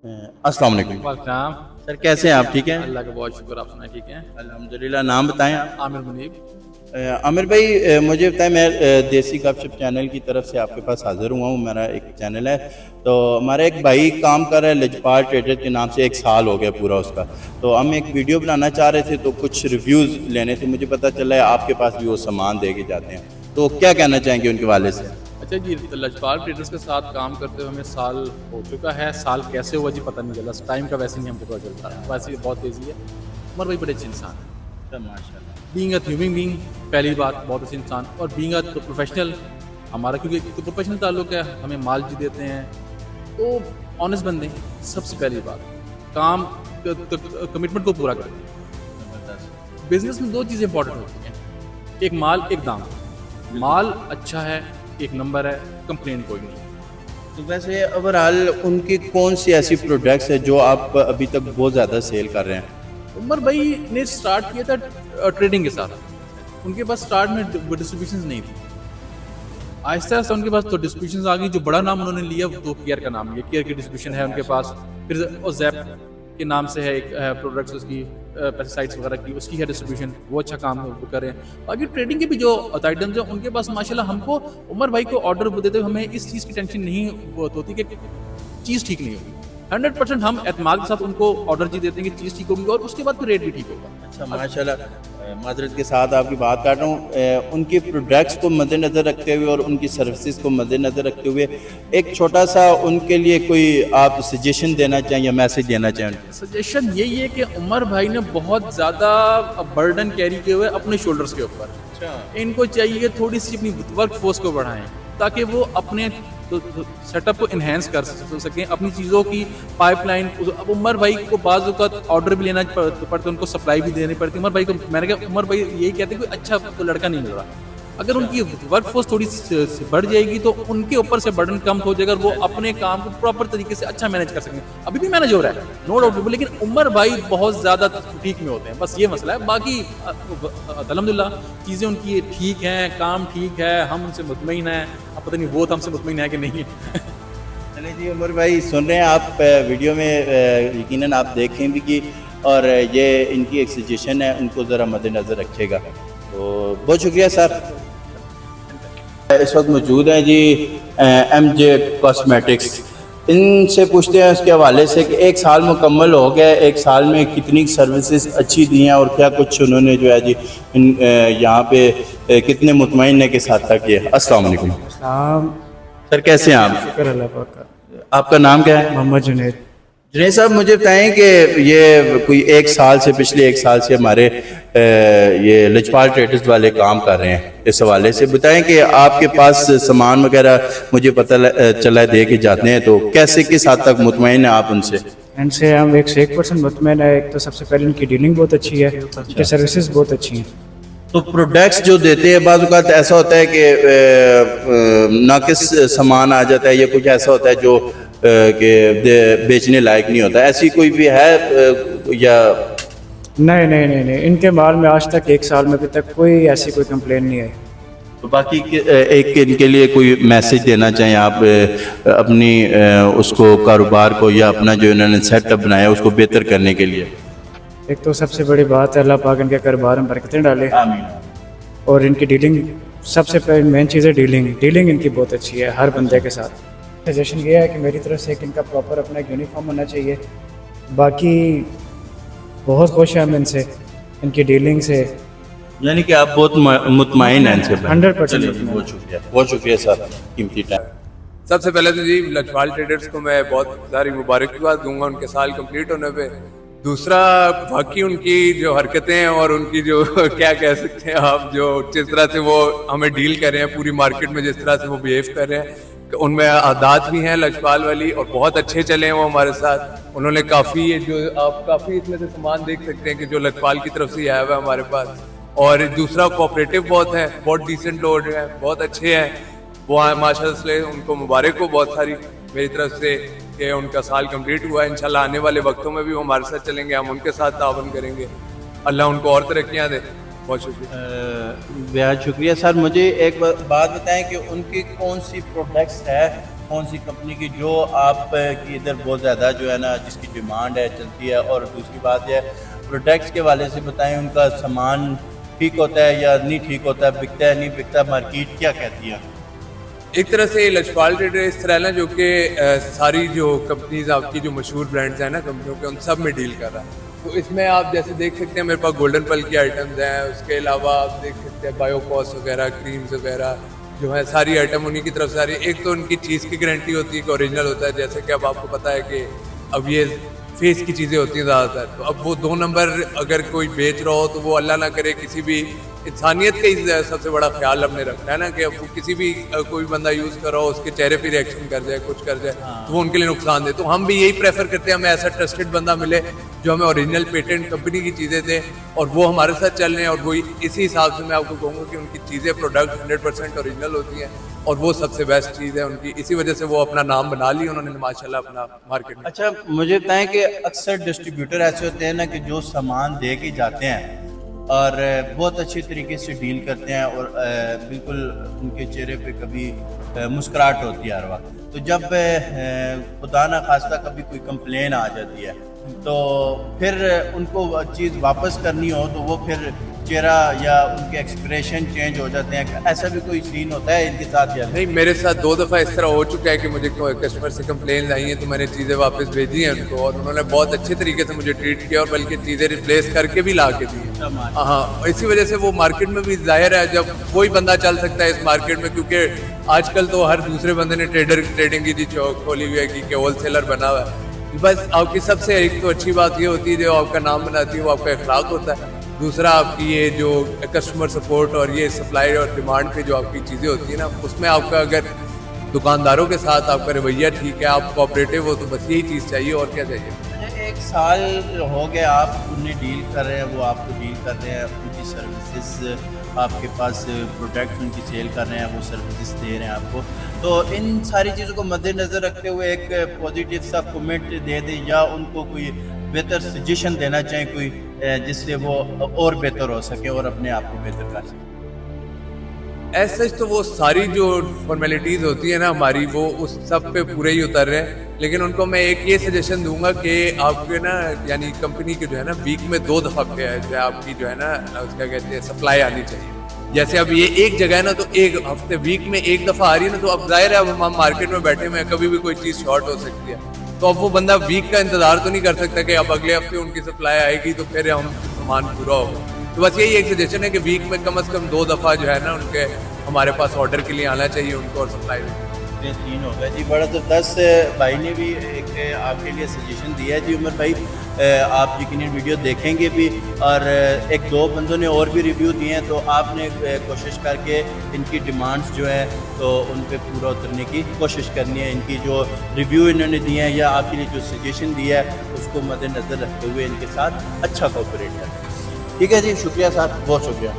अस्सलाम वालेकुम वालेकुम। सर, कैसे हैं आप? ठीक हैं? अल्लाह का बहुत शुक्र, आप सुनाए ठीक हैं? अल्हम्दुलिल्लाह। नाम बताएं आप। आमिर मुनीब। आमिर भाई, मुझे बताएं, मैं देसी गपशप चैनल की तरफ से आपके पास हाज़िर हुआ हूँ। मेरा एक चैनल है, तो हमारा एक भाई काम कर रहा है लजपाल ट्रेडर के नाम से। 1 साल हो गया पूरा उसका। तो हम एक वीडियो बनाना चाह रहे थे, तो कुछ रिव्यूज़ लेने थे। मुझे पता चला है आपके पास भी वो सामान दे के जाते हैं, तो क्या कहना चाहेंगे उनके वाले से? अच्छा जी, लजपाल ट्रेडर्स के साथ काम करते हुए हमें साल हो चुका है। साल कैसे हुआ जी पता नहीं चला, टाइम का वैसे नहीं हमको पता चलता है, वैसे बहुत तेज़ी है। उमर भाई बड़े अच्छे इंसान हैं, माशाल्लाह। बीइंग अ ह्यूमन बीइंग, पहली बात बहुत अच्छे इंसान, और बीइंग अ प्रोफेशनल। हमारा क्योंकि तो प्रोफेशनल ताल्लुक है, हमें माल जी देते हैं तो ऑनेस्ट बंदे हैं। सबसे पहली बात, काम कमिटमेंट को पूरा करते हैं। बिजनेस में 2 चीज़ें इंपॉर्टेंट होती हैं, एक माल, एक दाम। माल अच्छा है, एक नंबर है, कंप्लेंट कोई नहीं। तो वैसे ओवरऑल उनकी कौन सी ऐसी प्रोडक्ट्स है जो आप अभी तक बहुत ज़्यादा सेल कर रहे हैं? उमर भाई ने स्टार्ट किया था ट्रेडिंग के साथ। उनके पास स्टार्ट में डिस्ट्रीब्यूशन नहीं थी, आहिस्ता आहिस्ता उनके पास तो डिस्ट्रीब्यूशन आ गई। जो बड़ा नाम उन्होंने लिया तो केयर का नाम लिया, केयर की डिस्ट्रीब्यूशन है उनके पास। फिर जैप के नाम से है एक प्रोडक्ट्स उसकी, पेस्टिसाइड्स वगैरह की, उसकी है डिस्ट्रीब्यूशन, वो अच्छा काम कर रहे हैं। बाकी ट्रेडिंग के भी जो आइटम्स हैं उनके पास माशाल्लाह, हमको उमर भाई को ऑर्डर देते हुए हमें इस चीज़ की टेंशन नहीं होती कि चीज़ ठीक नहीं होगी। 100% हम एतमाद के साथ उनको ऑर्डर जी देते हैं कि चीज़ ठीक होगी, और उसके बाद फिर रेट भी ठीक होगा। अच्छा, माशाल्लाह। माजरत के साथ आपकी बात काट रहा हूँ। उनके प्रोडक्ट्स को मद्देनज़र रखते हुए और उनकी सर्विसेज को मद्देनज़र रखते हुए एक छोटा सा उनके लिए कोई आप सजेशन देना चाहें या मैसेज देना चाहें? सजेशन यही है कि उमर भाई ने बहुत ज़्यादा बर्डन कैरी किए हुए अपने शोल्डर्स के ऊपर। इनको चाहिए थोड़ी सी अपनी वर्क फोर्स को बढ़ाएं, ताकि वो अपने सेटअप को इन्हेंस कर सकें, अपनी चीज़ों की पाइपलाइन। अब उमर भाई को बाज़ औक़ात ऑर्डर भी लेना पड़ता, उनको सप्लाई भी देनी पड़ती। उमर भाई को मैंने कहा, उमर भाई यही कहते हैं कोई अच्छा तो लड़का नहीं मिल रहा। अगर उनकी वर्क फोर्स थोड़ी बढ़ जाएगी तो उनके ऊपर से बर्डन कम हो जाएगा, वो अपने काम को प्रॉपर तरीके से अच्छा मैनेज कर सकेंगे। अभी भी मैनेज हो रहा है, नो डाउट, लेकिन उमर भाई बहुत ज़्यादा ठीक में होते हैं, बस ये मसला है। बाकी अल्हम्दुलिल्लाह चीज़ें उनकी ठीक हैं, काम ठीक है, हम उनसे मुतमईन हैं। अब पता नहीं वो तो हमसे मुतमईन है कि नहीं है। चलिए जी, उमर भाई सुन रहे हैं आप, वीडियो में यकीनन आप देखें भी कि, और ये इनकी एक सजेशन है, उनको ज़रा मद्देनज़र रखिएगा। तो बहुत शुक्रिया सर। इस वक्त मौजूद हैं जी MJ कॉस्मेटिक्स। इनसे पूछते हैं उसके हवाले से कि 1 साल मुकम्मल हो गया, 1 साल में कितनी सर्विसेज अच्छी दी हैं और क्या कुछ उन्होंने जो है जी यहाँ पे कितने मुतमईन के साथ तक किया। अस्सलाम वालेकुम सर, कैसे हैं आप? शुक्र अल्लाह पाक का। आपका नाम क्या है? मोहम्मद जुनैद। जुनैद साहब, मुझे बताएं कि ये कोई 1 साल से, पिछले 1 साल से हमारे ये लजपाल ट्रेडर्स वाले काम कर रहे हैं। इस हवाले से बताएं कि आपके पास सामान वगैरह मुझे पता चला दे के जाते हैं, तो कैसे किस हद तक मुतमईन हैं आप उनसे? इनसे हम 101% मुतमईन है। एक तो सबसे पहले इनकी डीलिंग बहुत अच्छी है, इनकी सर्विसेज बहुत अच्छी हैं। तो प्रोडक्ट्स जो देते हैं, बाज़ औक़ात ऐसा होता है कि नाकिस सामान आ जाता है, या कुछ ऐसा होता है जो कि बेचने लायक नहीं होता, ऐसी कोई भी है या? नहीं, इनके माल में आज तक 1 साल में अभी तक कोई ऐसी कोई कंप्लेन नहीं आई। तो बाकी एक इनके लिए कोई मैसेज देना चाहें आप अपनी उसको कारोबार को, या अपना जो इन्होंने सेटअप बनाया उसको बेहतर करने के लिए? एक तो सबसे बड़ी बात है, अल्लाह पाक इनके कारोबार में बरकतें डाले। आमीन। और इनकी डीलिंग, सबसे पहले मेन चीज़ है डीलिंग इनकी बहुत अच्छी है हर बंदे के साथ। सजेशन ये है कि मेरी तरफ से एक इनका प्रॉपर अपना एक यूनिफॉर्म होना चाहिए। बाकी बहुत खुश हैं हम इनसे, इनकी डीलिंग से। यानी कि आप बहुत मुतमईन हैं इनसे? 100%। बहुत शुक्रिया सर, कीमती टाइम। सबसे पहले तो जी लजपाल ट्रेडर्स को मैं बहुत सारी मुबारकबाद दूंगा उनके साल कंप्लीट होने पे। दूसरा, बाकी उनकी जो हरकतें हैं और उनकी जो क्या कह सकते हैं आप, जो जिस तरह से वो हमें डील कर रहे हैं पूरी मार्केट में, जिस तरह से वो बिहेव कर रहे हैं, उनमें आदात भी हैं लजपाल वाली, और बहुत अच्छे चले हैं वो हमारे साथ। उन्होंने काफ़ी, जो आप काफ़ी इसमें से सामान देख सकते हैं कि जो लजपाल की तरफ से आया हुआ है हमारे पास। और दूसरा, कोऑपरेटिव बहुत है, बहुत डिसेंट लोग हैं, बहुत अच्छे हैं वो, माशाल्लाह से उनको मुबारक हो बहुत सारी मेरी तरफ से कि उनका साल कंप्लीट हुआ है। इंशाल्लाह आने वाले वक्तों में भी वो हमारे साथ चलेंगे, हम उनके साथ तावन करेंगे। अल्लाह उनको और तरक्कियाँ दे। बहुत शुक्रिया। बेहद शुक्रिया सर। मुझे एक बात बताएं कि उनकी कौन सी प्रोडक्ट्स है کون سی کمپنی کی جو آپ کی ادھر بہت زیادہ جو ہے نا جس کی ڈیمانڈ ہے چلتی ہے، اور دوسری بات یہ پروڈکٹس کے حوالے سے بتائیں ان کا سامان ٹھیک ہوتا ہے یا نہیں ٹھیک ہوتا ہے، بکتا ہے نہیں بکتا، مارکیٹ کیا کہتی ہے؟ ایک طرح سے لجپال ٹریڈر اس طرح ہے نا جو کہ ساری جو کمپنیز آپ کی جو مشہور برانڈز ہیں نا کمپنیوں کے، ان سب میں ڈیل کر رہا ہے. تو اس میں آپ جیسے دیکھ سکتے ہیں میرے پاس گولڈن پل کی آئٹمز ہیں، اس کے علاوہ آپ دیکھ سکتے ہیں بایو پاس وغیرہ، کریمز وغیرہ جو ہے ساری آئٹم انہیں کی طرف سے آ رہی ہے. ایک تو ان کی چیز کی گارنٹی ہوتی ہے کہ اوریجنل ہوتا ہے، جیسے کہ اب آپ کو پتہ ہے کہ اب یہ فیس کی چیزیں ہوتی ہیں زیادہ تر، تو اب وہ 2 نمبر اگر کوئی بیچ رہا ہو تو وہ اللہ نہ کرے کسی بھی انسانیت کا ہی سب سے بڑا خیال ہم نے رکھنا ہے نا کہ اب وہ کسی بھی کوئی بندہ یوز کر رہا ہو اس کے چہرے پہ ریئیکشن کر جائے، کچھ کر جائے تو وہ ان کے لیے نقصان دے. تو ہم بھی یہی پریفر کرتے ہیں ہمیں ایسا ٹرسٹڈ بندہ ملے جو ہمیں اوریجنل پیٹنٹ کمپنی کی چیزیں دے اور وہ ہمارے ساتھ چل رہے ہیں، اور وہی اسی حساب سے میں آپ کو کہوں گا کہ ان کی چیزیں پروڈکٹ 100% اوریجنل ہوتی ہیں اور وہ سب سے بیسٹ چیز ہے ان کی. اسی وجہ سے وہ اپنا نام بنا لی انہوں نے ماشاءاللہ اپنا مارکیٹ میں. اچھا مجھے بتائیں کہ اکثر ڈسٹریبیوٹر ایسے ہوتے ہیں نا کہ جو سامان دے کے جاتے ہیں اور بہت اچھی طریقے سے ڈیل کرتے ہیں اور بالکل ان کے چہرے پہ کبھی مسکراہٹ ہوتی ہے ہر وقت. تو جب خدا نہ خواستہ کبھی کوئی کمپلین آ جاتی ہے تو پھر ان کو چیز واپس کرنی ہو تو وہ پھر چہرہ یا ان کے ایکسپریشن چینج ہو جاتے ہیں. ایسا بھی کوئی سین ہوتا ہے ان کے ساتھ یا نہیں؟ میرے ساتھ 2 دفعہ اس طرح ہو چکا ہے کہ مجھے کسٹمر سے کمپلینز آئی ہیں تو میں نے چیزیں واپس بھیجی ہیں ان کو اور انہوں نے بہت اچھے طریقے سے مجھے ٹریٹ کیا اور بلکہ چیزیں ریپلیس کر کے بھی لا کے دی. ہاں اسی وجہ سے وہ مارکیٹ میں بھی ظاہر ہے جب کوئی بندہ چل سکتا ہے اس مارکیٹ میں، کیونکہ آج کل تو ہر دوسرے بندے نے ٹریڈنگ کی چوک کھولی ہوئی ہے کہ ہول سیلر بنا ہوا ہے. بس آپ کی سب سے ایک تو اچھی بات یہ ہوتی ہے جو آپ کا نام بناتی ہے وہ آپ کا اخلاق ہوتا ہے. دوسرا آپ کی یہ جو کسٹمر سپورٹ اور یہ سپلائی اور ڈیمانڈ پہ جو آپ کی چیزیں ہوتی ہیں نا اس میں آپ کا اگر دکانداروں کے ساتھ آپ کا رویہ ٹھیک ہے، آپ کوآپریٹو ہو، تو بس یہی چیز چاہیے اور کیا چاہیے. 1 سال ہو گیا آپ انہیں ڈیل کر رہے ہیں، وہ آپ کو ڈیل کر رہے ہیں، ان کی سروسز آپ کے پاس پروڈکٹ ان کی سیل کر رہے ہیں، وہ سروسز دے رہے ہیں آپ کو. تو ان ساری چیزوں کو مد نظر رکھتے ہوئے ایک پازیٹیو سا کمنٹ دے دیں یا ان کو کوئی بہتر سجیشن دینا چاہیں کوئی جس سے وہ اور بہتر ہو سکے اور اپنے آپ کو بہتر کر سکے. ایسے تو وہ ساری جو فارمیلٹیز ہوتی ہیں نا ہماری وہ اس سب پہ پورے ہی اتر رہے ہیں، لیکن ان کو میں ایک یہ سجیشن دوں گا کہ آپ کے نا یعنی کمپنی کے جو ہے نا ویک میں 2 دفعہ جو ہے آپ کی جو ہے نا اس کا کہتے ہیں سپلائی آنی چاہیے. جیسے اب یہ ایک جگہ ہے نا تو ایک ہفتے ویک میں 1 دفعہ آ رہی ہے نا، تو اب ظاہر ہے اب ہم مارکیٹ میں بیٹھے ہوئے ہیں، کبھی بھی کوئی چیز شارٹ ہو سکتی ہے. تو اب وہ بندہ ویک کا انتظار تو نہیں کر سکتا کہ اب اگلے ہفتے ان کی سپلائی آئے گی تو پھر ہم سامان پورا ہوگا. تو بس یہی ایک سجیشن ہے کہ ویک میں کم از کم 2 دفعہ جو ہے نا ان کے ہمارے پاس آرڈر کے لیے آنا چاہیے ان کو اور سپلائی دیں. 3 ہو گیا جی. بڑا زبردست بھائی نے بھی ایک آپ کے لیے سجیشن دیا ہے جی. عمر بھائی آپ یقیناً ویڈیو دیکھیں گے بھی اور 1-2 بندوں نے اور بھی ریویو دیے ہیں، تو آپ نے کوشش کر کے ان کی ڈیمانڈز جو ہے تو ان پہ پورا اترنے کی کوشش کرنی ہے. ان کی جو ریویو انہوں نے دیے ہیں یا آپ کے لیے جو سجیشن دیا ہے اس کو مد نظر رکھتے ہوئے ان کے ساتھ اچھا کوآپریٹ کریں. ٹھیک ہے جی، شکریہ صاحب، بہت شکریہ.